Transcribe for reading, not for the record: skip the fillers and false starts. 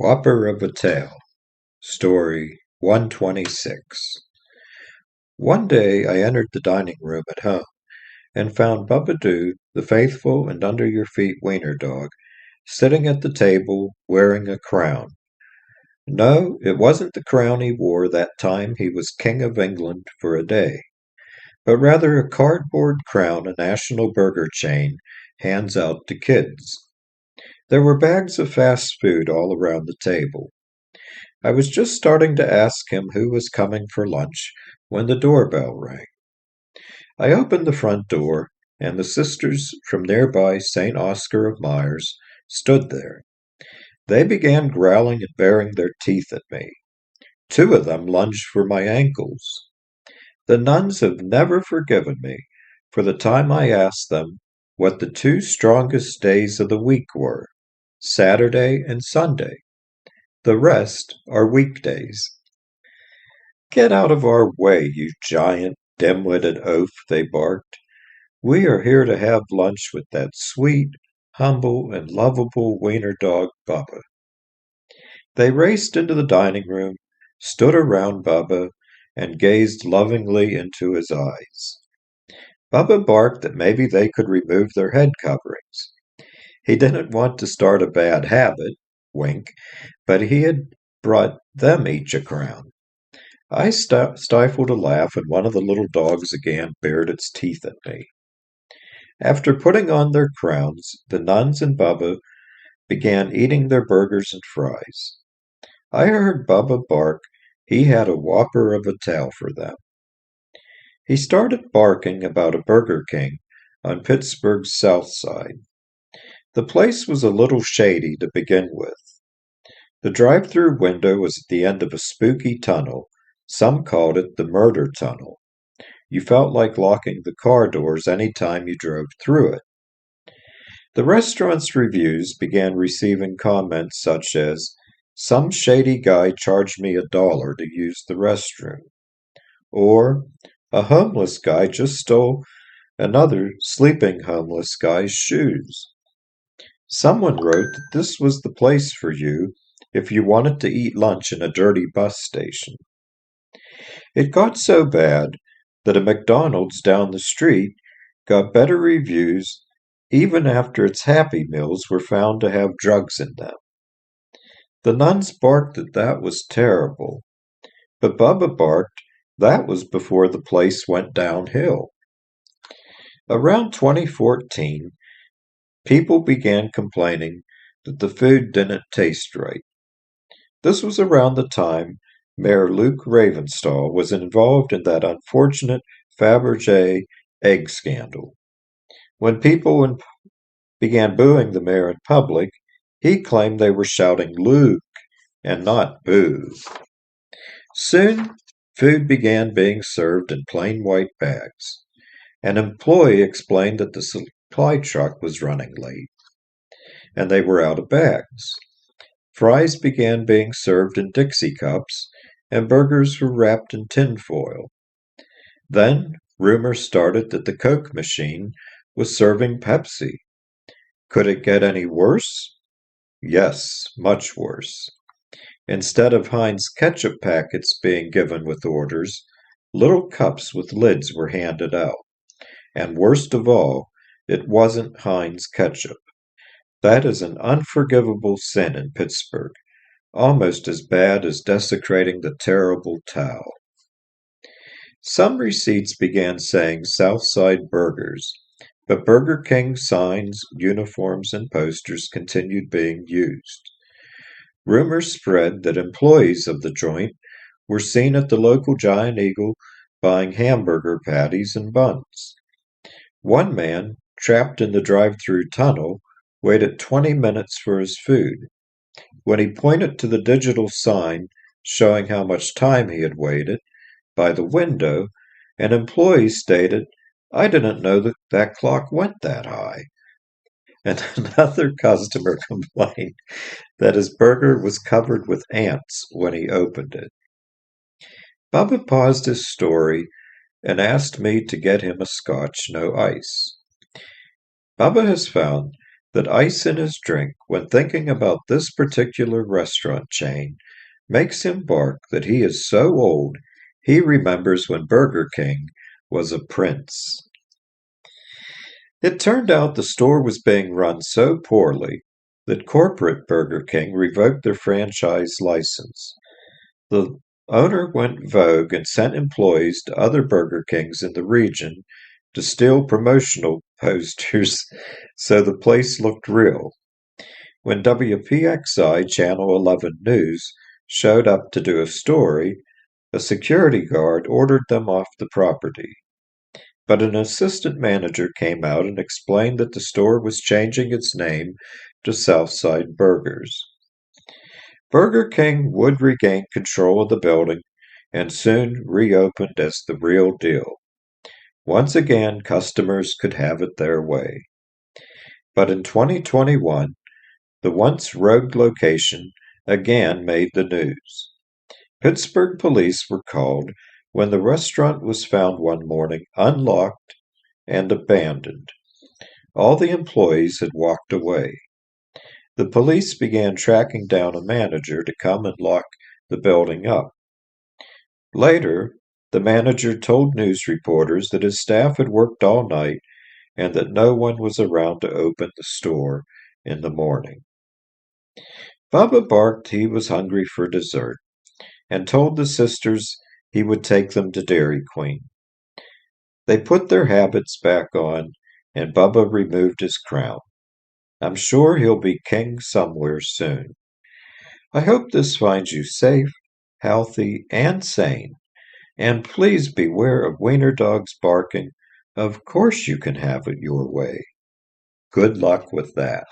Whopper of a Tail, Story 126. One day I entered the dining room at home and found Bubba the faithful and under-your-feet wiener dog, sitting at the table wearing a crown. No, it wasn't the crown he wore that time he was King of England for a day, but rather a cardboard crown a national burger chain hands out to kids. There were bags of fast food all around the table. I was just starting to ask him who was coming for lunch when the doorbell rang. I opened the front door, and the sisters from nearby St. Oscar of Myers stood there. They began growling and baring their teeth at me. Two of them lunged for my ankles. The nuns have never forgiven me for the time I asked them what the two strongest days of the week were, Saturday and Sunday. The rest are weekdays. Get out of our way, you giant, dim-witted oaf, they barked. We are here to have lunch with that sweet, humble, and lovable wiener dog, Bubba. They raced into the dining room, stood around Bubba, and gazed lovingly into his eyes. Bubba barked that maybe they could remove their head coverings. He didn't want to start a bad habit, wink, but he had brought them each a crown. I stifled a laugh, and one of the little dogs again bared its teeth at me. After putting on their crowns, the nuns and Bubba began eating their burgers and fries. I heard Bubba bark he had a whopper of a tail for them. He started barking about a Burger King on Pittsburgh's south side. The place was a little shady to begin with. The drive-through window was at the end of a spooky tunnel. Some called it the murder tunnel. You felt like locking the car doors any time you drove through it. The restaurant's reviews began receiving comments such as, "Some shady guy charged me $1 to use the restroom," or "A homeless guy just stole another sleeping homeless guy's shoes." Someone wrote that this was the place for you if you wanted to eat lunch in a dirty bus station. It got so bad that a McDonald's down the street got better reviews even after its Happy Meals were found to have drugs in them. The nuns barked that was terrible, but Bubba barked that was before the place went downhill. Around 2014, people began complaining that the food didn't taste right. This was around the time Mayor Luke Ravenstahl was involved in that unfortunate Fabergé egg scandal. When people began booing the mayor in public, he claimed they were shouting Luke and not boo. Soon, food began being served in plain white bags. An employee explained that the supply truck was running late, and they were out of bags. Fries began being served in Dixie cups, and burgers were wrapped in tin foil. Then, rumors started that the Coke machine was serving Pepsi. Could it get any worse? Yes, much worse. Instead of Heinz ketchup packets being given with orders, little cups with lids were handed out. And worst of all, it wasn't Heinz ketchup. That is an unforgivable sin in Pittsburgh, almost as bad as desecrating the terrible towel. Some receipts began saying Southside Burgers, but Burger King signs, uniforms, and posters continued being used. Rumors spread that employees of the joint were seen at the local Giant Eagle buying hamburger patties and buns. One man, trapped in the drive-through tunnel, waited 20 minutes for his food. When he pointed to the digital sign showing how much time he had waited by the window, an employee stated, "I didn't know that clock went that high." And another customer complained that his burger was covered with ants when he opened it. Bubba paused his story and asked me to get him a scotch, no ice. Bubba has found that ice in his drink when thinking about this particular restaurant chain makes him bark that he is so old he remembers when Burger King was a prince. It turned out the store was being run so poorly that corporate Burger King revoked their franchise license. The owner went vogue and sent employees to other Burger Kings in the region to steal promotional posters so the place looked real. When WPXI Channel 11 News showed up to do a story, a security guard ordered them off the property. But an assistant manager came out and explained that the store was changing its name to Southside Burgers. Burger King would regain control of the building and soon reopened as the real deal. Once again, customers could have it their way. But in 2021, the once rogue location again made the news. Pittsburgh police were called when the restaurant was found one morning unlocked and abandoned. All the employees had walked away. The police began tracking down a manager to come and lock the building up. Later, the manager told news reporters that his staff had worked all night and that no one was around to open the store in the morning. Bubba barked he was hungry for dessert and told the sisters he would take them to Dairy Queen. They put their habits back on, and Bubba removed his crown. I'm sure he'll be king somewhere soon. I hope this finds you safe, healthy, and sane. And please beware of wiener dogs barking. Of course you can have it your way. Good luck with that.